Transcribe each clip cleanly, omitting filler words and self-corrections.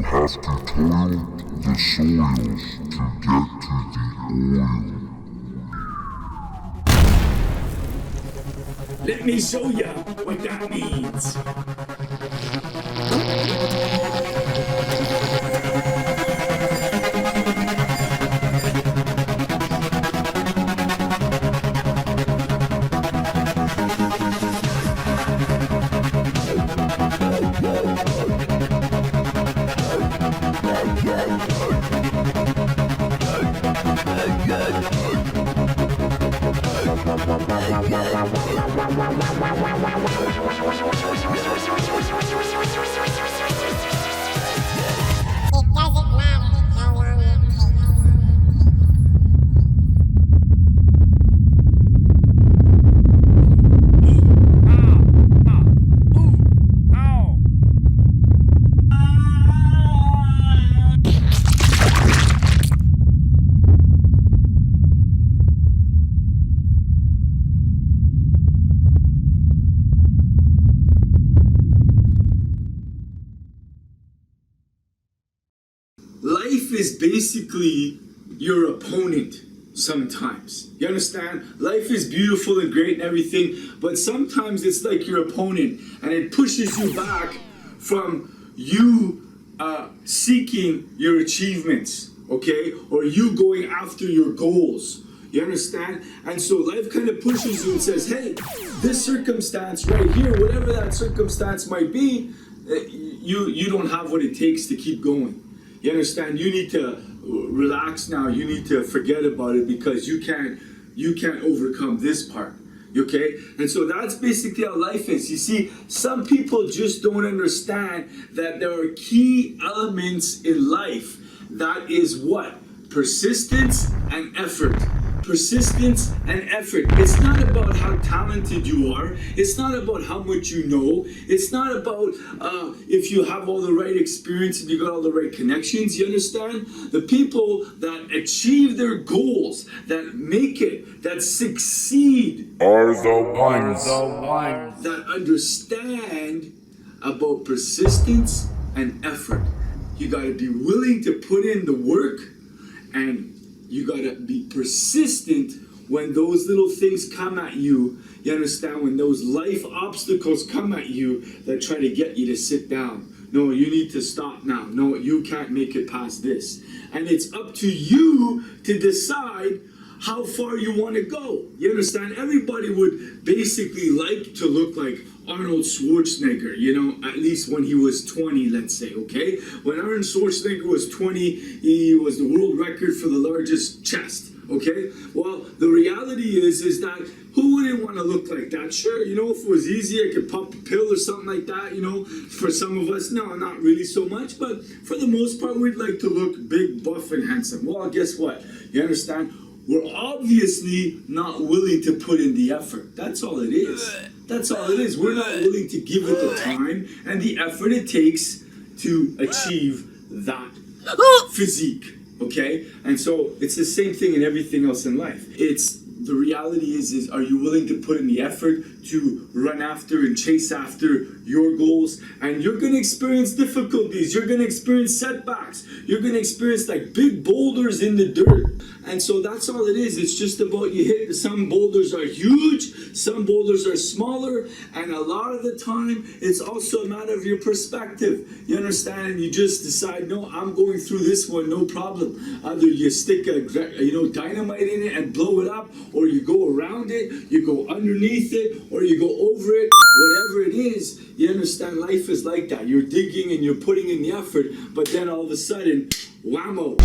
have to toil the soil to get to the oil. Let me show ya what that means. Life is basically your opponent sometimes. You understand? Life is beautiful and great and everything, but sometimes it's like your opponent and it pushes you back from you seeking your achievements, okay? Or you going after your goals. You understand? And so life kind of pushes you and says, hey, this circumstance right here, whatever that circumstance might be, you don't have what it takes to keep going. You understand? You need to relax now. You need to forget about it because you can't overcome this part. Okay? And so that's basically how life is. You see, some people just don't understand that there are key elements in life. That is what? Persistence and effort. Persistence and effort. It's not about how talented you are. It's not about how much you know. It's not about if you have all the right experience and you got all the right connections. You understand? The people that achieve their goals, that make it, that succeed, Are the ones that understand about persistence and effort. You got to be willing to put in the work, and you gotta be persistent when those little things come at you. You understand? When those life obstacles come at you that try to get you to sit down. No, you need to stop now. No, you can't make it past this. And it's up to you to decide how far you want to go. You understand? Everybody would basically like to look like Arnold Schwarzenegger, you know, at least when he was 20, let's say, okay? When Arnold Schwarzenegger was 20, he was the world record for the largest chest, okay? Well, the reality is that who wouldn't want to look like that? Sure, you know, if it was easy, I could pop a pill or something like that, you know. For some of us, no, not really so much, but for the most part, we'd like to look big, buff, and handsome. Well, guess what? You understand? We're obviously not willing to put in the effort. That's all it is. That's all it is. We're not willing to give it the time and the effort it takes to achieve that physique, okay? And so it's the same thing in everything else in life. The reality is are you willing to put in the effort to run after and chase after your goals? And you're going to experience difficulties. You're going to experience setbacks. You're going to experience like big boulders in the dirt. And so that's all it is. It's just about you hit. Some boulders are huge. Some boulders are smaller. And a lot of the time, it's also a matter of your perspective. You understand? And you just decide, no, I'm going through this one, no problem. Either you stick dynamite in it and blow it up, or you go around it, you go underneath it, or you go over it, whatever it is. You understand? Life is like that. You're digging and you're putting in the effort, but then all of a sudden, whammo.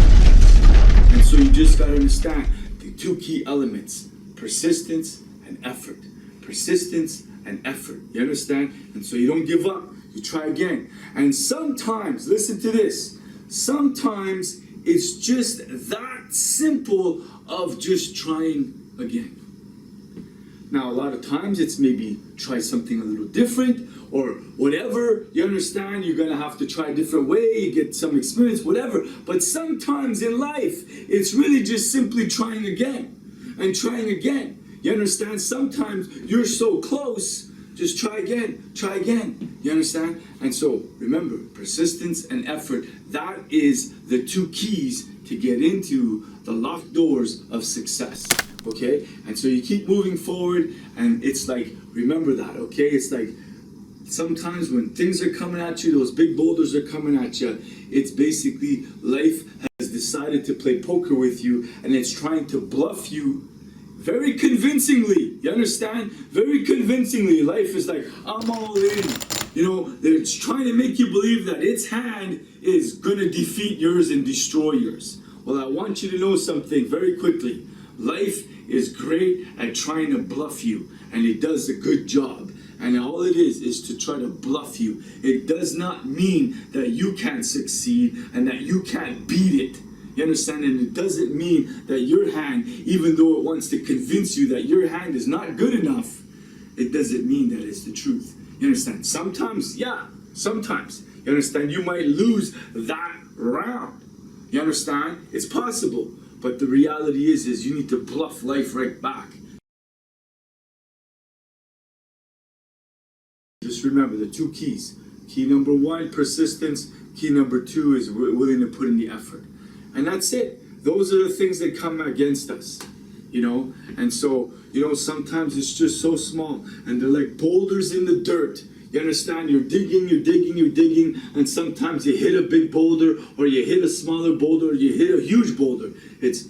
And so you just got to understand the two key elements: persistence and effort. Persistence and effort. You understand? And so you don't give up. You try again. And sometimes, listen to this, sometimes it's just that simple of just trying again. Now, a lot of times it's maybe try something a little different or whatever. You understand? You're going to have to try a different way, you get some experience, whatever. But sometimes in life, it's really just simply trying again and trying again. You understand? Sometimes you're so close just try again, try again. You understand? And so remember, persistence and effort, that is the two keys to get into the locked doors of success. Okay? And so you keep moving forward, and it's like, remember that, okay? It's like sometimes when things are coming at you, those big boulders are coming at you, it's basically life has decided to play poker with you, and it's trying to bluff you very convincingly. You understand? Very convincingly. Life is like, I'm all in. You know, it's trying to make you believe that its hand is going to defeat yours and destroy yours. Well, I want you to know something very quickly. Life is great at trying to bluff you, and it does a good job. And all it is to try to bluff you. It does not mean that you can't succeed and that you can't beat it. You understand? And it doesn't mean that your hand, even though it wants to convince you that your hand is not good enough, it doesn't mean that it's the truth. You understand? Sometimes, yeah, sometimes. You understand? You might lose that round. You understand? It's possible. But the reality is you need to bluff life right back. Just remember the two keys. Key number one, persistence. Key number two is willing to put in the effort. And that's it. Those are the things that come against us, you know. And so, you know, sometimes it's just so small, and they're like boulders in the dirt. You understand? You're digging, and sometimes you hit a big boulder, or you hit a smaller boulder, or you hit a huge boulder. It's,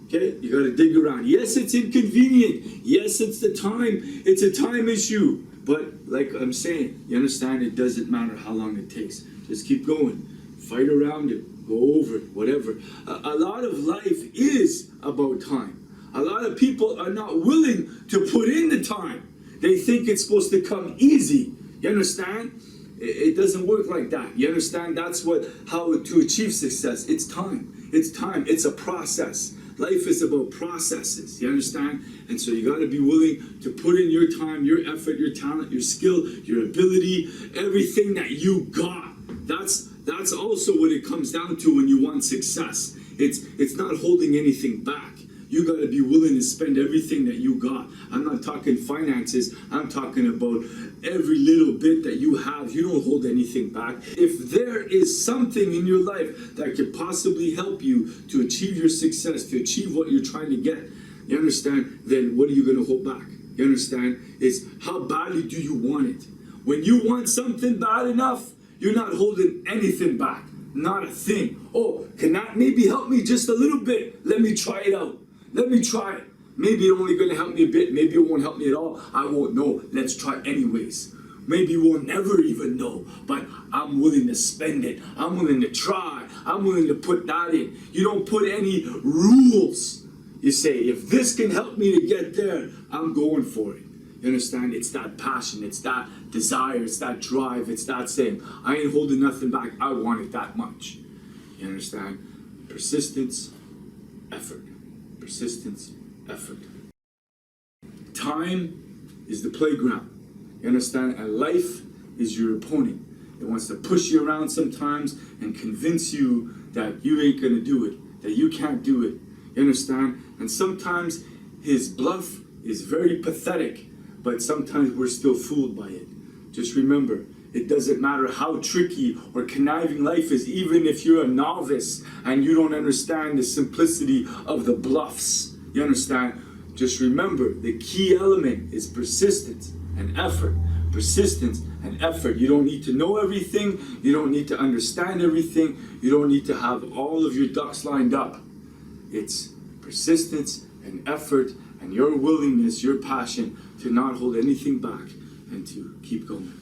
okay, you gotta dig around. Yes, it's inconvenient. Yes, it's a time issue. But like I'm saying, you understand, it doesn't matter how long it takes. Just keep going. Fight around it. Go over it. Whatever. A lot of life is about time. A lot of people are not willing to put in the time. They think it's supposed to come easy. You understand? It doesn't work like that. You understand? That's how to achieve success. It's time. It's time. It's a process. Life is about processes. You understand? And so you got to be willing to put in your time, your effort, your talent, your skill, your ability, everything that you got. That's also what it comes down to when you want success. It's not holding anything back. You got to be willing to spend everything that you got. I'm not talking finances. I'm talking about every little bit that you have. You don't hold anything back. If there is something in your life that could possibly help you to achieve your success, to achieve what you're trying to get, you understand, then what are you going to hold back? You understand? It's how badly do you want it? When you want something bad enough, you're not holding anything back. Not a thing. Oh, can that maybe help me just a little bit? Let me try it out. Let me try it. Maybe it's only going to help me a bit. Maybe it won't help me at all. I won't know. Let's try anyways. Maybe we'll never even know. But I'm willing to spend it. I'm willing to try. I'm willing to put that in. You don't put any rules. You say, if this can help me to get there, I'm going for it. You understand? It's that passion. It's that desire. It's that drive. It's that saying, I ain't holding nothing back. I want it that much. You understand? Persistence, effort. Persistence, effort. Time is the playground. You understand? And life is your opponent. It wants to push you around sometimes and convince you that you ain't going to do it, that you can't do it. You understand? And sometimes his bluff is very pathetic, but sometimes we're still fooled by it. Just remember, it doesn't matter how tricky or conniving life is, even if you're a novice and you don't understand the simplicity of the bluffs. You understand? Just remember, the key element is persistence and effort. Persistence and effort. You don't need to know everything. You don't need to understand everything. You don't need to have all of your ducks lined up. It's persistence and effort and your willingness, your passion to not hold anything back and to keep going.